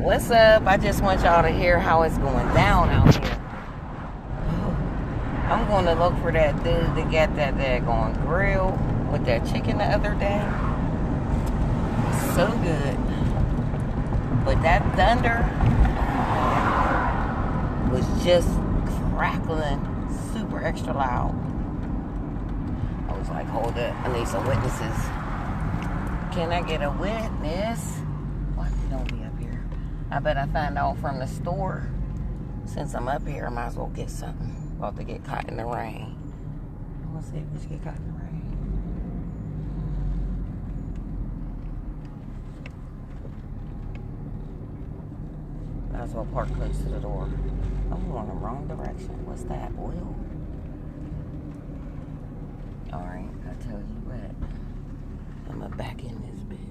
What's up? I just want y'all to hear how it's going down out here. I'm going to look for that dude that got that daggone grill with that chicken the other day. So good. But that thunder was just crackling super extra loud. I was like, hold up, I need some witnesses. Can I get a witness? Why you don't be up here? I bet I find out from the store. Since I'm up here, I might as well get something. About to get caught in the rain. I'm gonna see if we should get caught in the rain. Might as well park close to the door. I'm going the wrong direction. What's that? Oil? Alright, I tell you what. I'm gonna back in this bitch.